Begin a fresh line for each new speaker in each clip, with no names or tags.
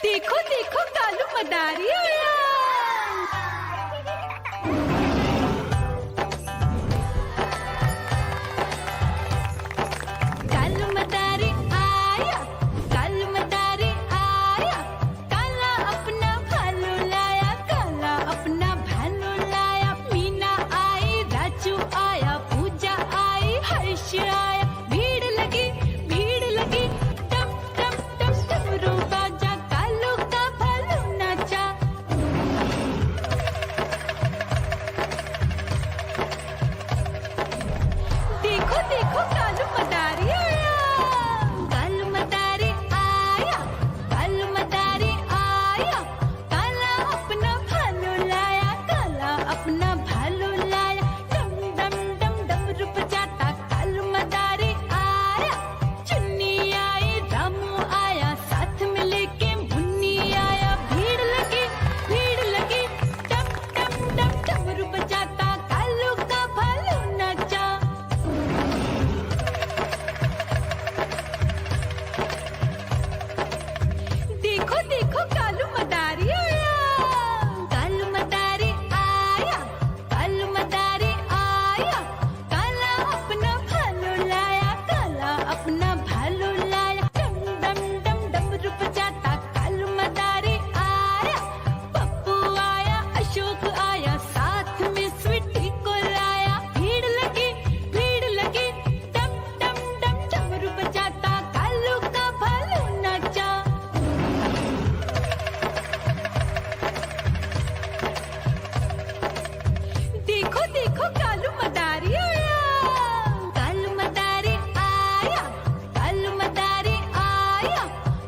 देखो देखो कालू मदारी आया। कालू मदारी आया, कालू मदारी आया, काला अपना भालू लाया, काला अपना भालू लाया। मीना आई, राजू आया, पूजा आई, हर्ष आया। भीड़ लगी टम टम टम डमरू बाजा, कालू का भालू नाचा। देखो देखो कालू मदारी आया। कालू मदारी आया, कालू मदारी आया, काला अपना भालू लाया, काला अपना भालू लाया। डम डम डम डमरू बजाता कालू मदारी आया। चुन्नी आई, रामू आया, साथ में लेके मुन्नी आया। भीड़ लगी टम टम डम डमरू बजाता कालू का भालू नाचा। देखो देखो कालू मदारी आया। कालू मदारी आया, कालू मदारी आया, काला अपना भालू लाया, काला अपना भालू लाया। डम डम डम डमरू बजाता कालू मदारी आया। पप्पू आया, अशोक आया, साथ में स्वीटी को लाया। भीड़ लगी टम टम डम डमरू बजाता कालू का भालू नाचा। देखो देखो कालू मदारी आया। कालू मदारी आया, कालू मदारी आया,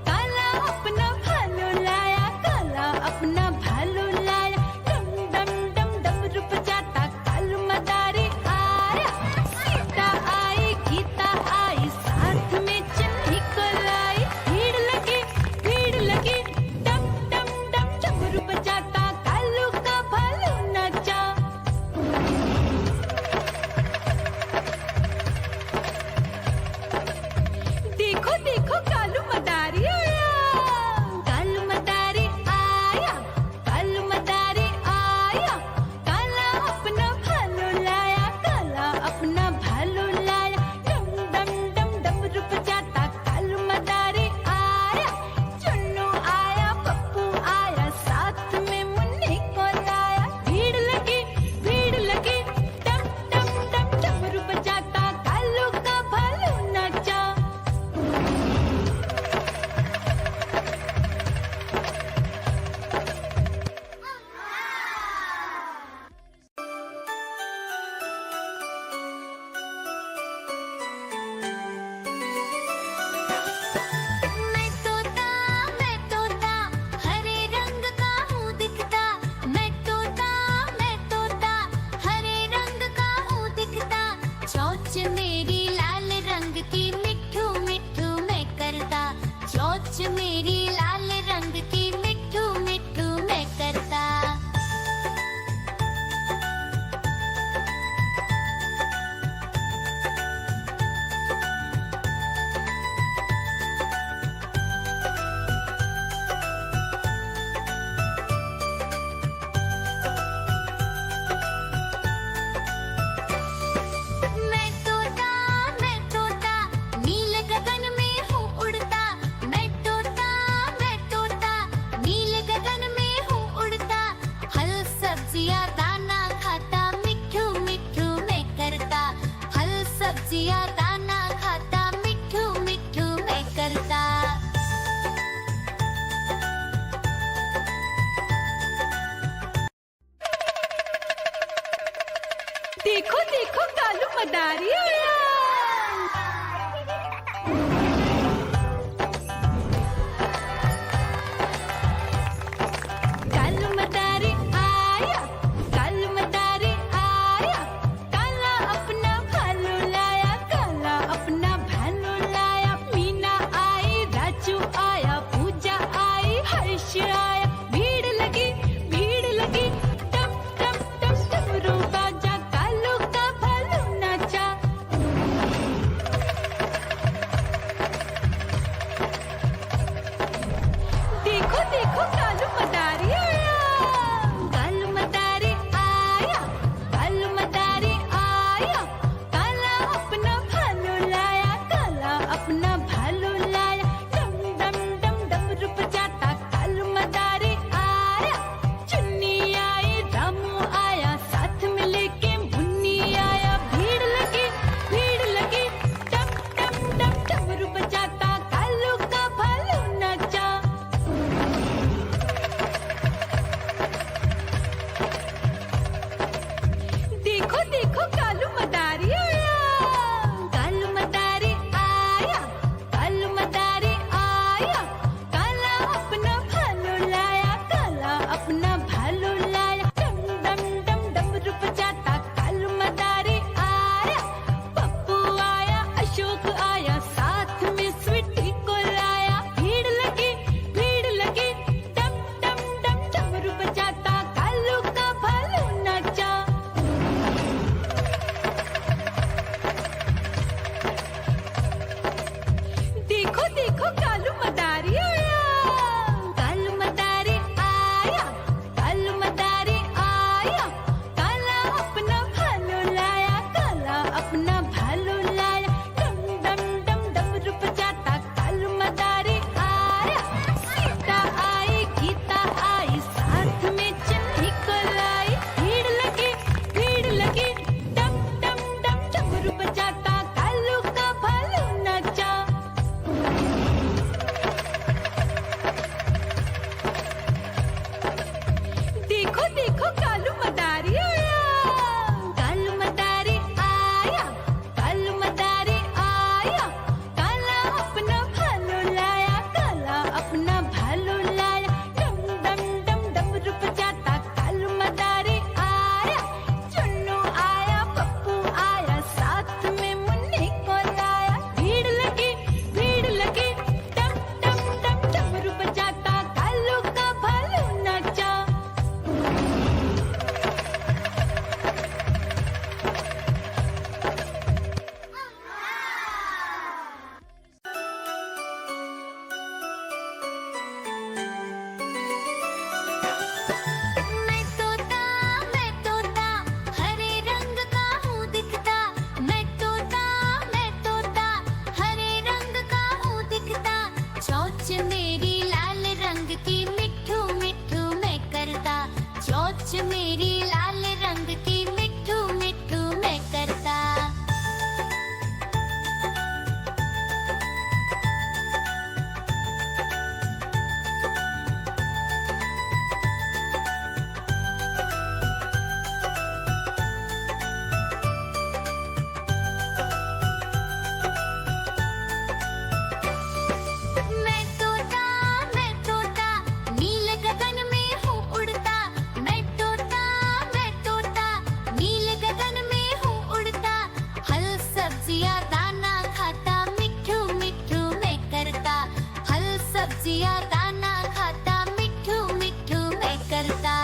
काला अपना भालू लाया, काला अपना भालू लाया। डम डम डम डमरू बजाता कालू मदारी आया। सीता आई, गीता आई, साथ में चन्नी को लाई। भीड़ लगी टम टम डम डमरू बजाता कालू का भालू नाचा। देखो देखो कालू मदारी आया। कालू मदारी आया, कालू मदारी आया, काला अपना भालू लाया, काला अपना भालू लाया। डम डम डम डमरू बजाता कालू मदारी आया। चुन्नू आया, पप्पू आया, साथ में मुन्नी को लाया। भीड़ लगी टम टम डम डमरू बजाता कालू का भालू नाचा। मैं तोता हरे रंग का हूँ दिखता। मैं तोता हरे रंग का हूँ दिखता। चोंच मेरी लाल रंग की मिट्ठू मिट्ठू मैं करता। चोंच मेरी लाल रंग की मिट्ठू मिट्ठू मैं करता। मैं तोता नील गगन में हूँ उड़ता। मैं तोता नील गगन में हूँ उड़ता। फल सब्जियाँ दाना खाता, मिट्ठू मिट्ठू मैं करता। फल सब्जियाँ दाना खाता, मिट्ठू मिट्ठू मैं करता। देखो देखो कालू मदारी आया। कालू मदारी आया, कालू मदारी आया, काला अपना भालू लाया, काला अपना भालू लाया। मीना आई, राजू आया, पूजा आई, हर्ष आया। भीड़ लगी टम टम टम डमरू बाजा, कालू का भालू नाचा। देखो कालू मदारी आया, कालू मदारी आया, कालू मदारी आया, काला अपना भालू लाया, काला अपना भालू लाया, डम डम डम डमरू बजाता कालू मदारी आया, चुन्नी आई रामू आया, साथ में लेके मुन्नी आया, भीड़ लगी डम डम डम डमरू बजाता कालू का भालू नाचा। देखो देखो कालू मदारी आया, कालू मदारी आया, कालू मदारी आया, काला अपना भालू लाया, काला अपना भालू लाया, डम डम डम डमरू बजाता कालू मदारी आया, पप्पू आया, अशोक आया, साथ में स्वीटी को लाया, भीड़ लगी डम डम डम डमरू बजाता कालू का भालू नाचा। देखो देखो कालू मदारी आया, कालू मदारी आया, कालू मदारी आया, काला अपना भालू लाया, काला अपना भालू लाया, डम डम डम डमरू बजाता कालू मदारी आया, सीता आई गीता आई, साथ में चन्नी को लाई, भीड़ लगी डम डम डम डमरू बजाता कालू का भालू नाचा। देखो देखो कालू मदारी आया, कालू मदारी आया, कालू मदारी आया, काला अपना भालू लाया, काला अपना भालू लाया, डम डम डम डमरू बजाता कालू मदारी आया, चुन्नू आया, पप्पू आया, साथ में मुन्नी को लाया, भीड़ लगी डम डम डम डमरू बजाता कालू का भालू नाचा। मैं तोता हरे रंग का हूँ दिखता, मैं तोता हरे रंग का हूँ दिखता, चोंच मेरी लाल रंग की मिट्ठू मिट्ठू मैं करता, चोंच मेरी लाल रंग की मिट्ठू मिट्ठू मैं करता। मैं तोता नील गगन में हूँ उड़ता, मैं तोता नील गगन में हूँ उड़ता, फल सब्जियाँ दाना खाता, मिट्ठू मिट्ठू मैं करता, फल सब्जियाँ दाना खाता, मिट्ठू मिट्ठू मैं करता।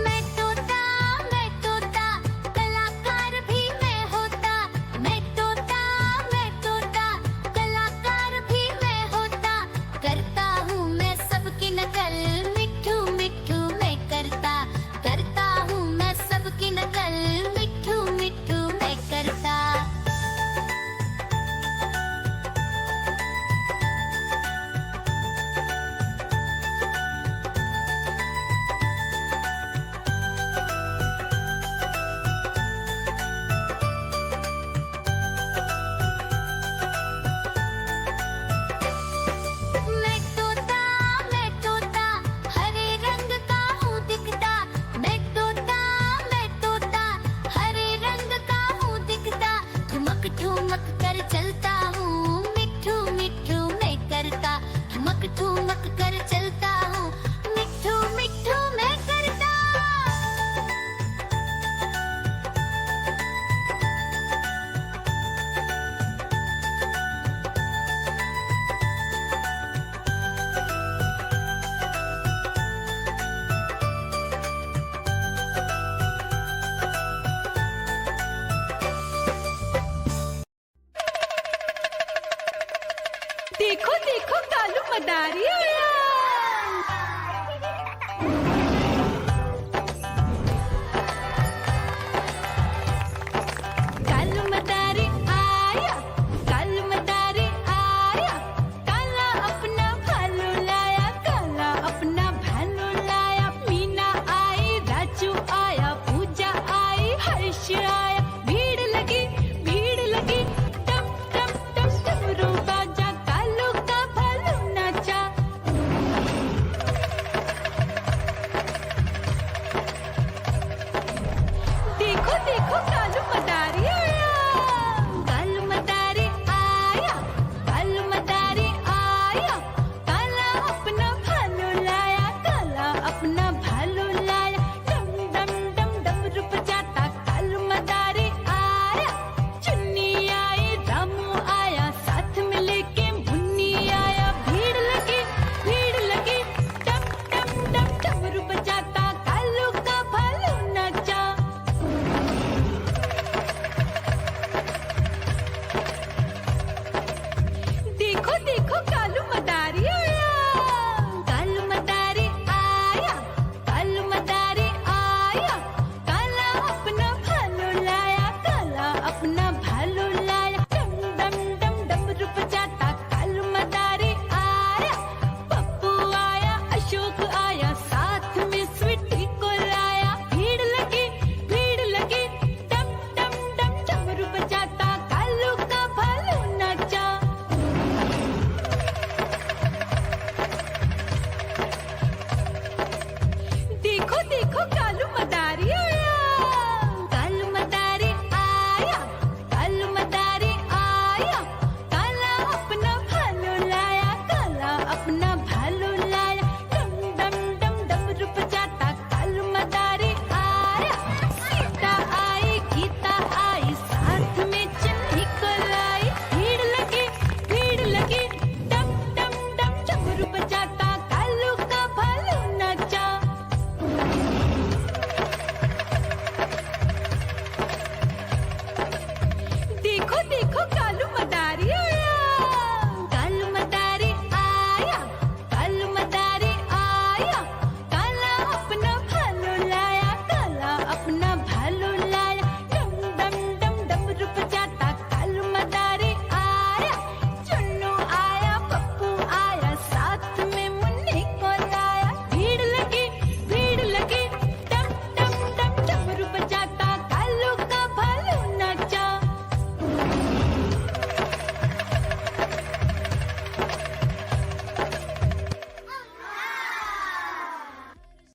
मैं तोता कलाकार भी मैं होता, मैं तोता कलाकार भी मैं होता, करता हूँ मैं सबकी नकल, मिट्ठू मिट्ठू मैं करता हूँ मैं सबकी नकल, मिट्ठू मिट्ठू मैं करता। मैं तोता हरे रंग का हूँ दिखता, मैं तोता हरे रंग का हूँ दिखता, ठुमक ठुमक कर चलता हूँ, मिट्ठू मिट्ठू मैं करता, ठुमक ठुमक कर चलता हूँ, मिट्ठू मिट्ठू मैं करता। देखो देखो कालू मदारी आया।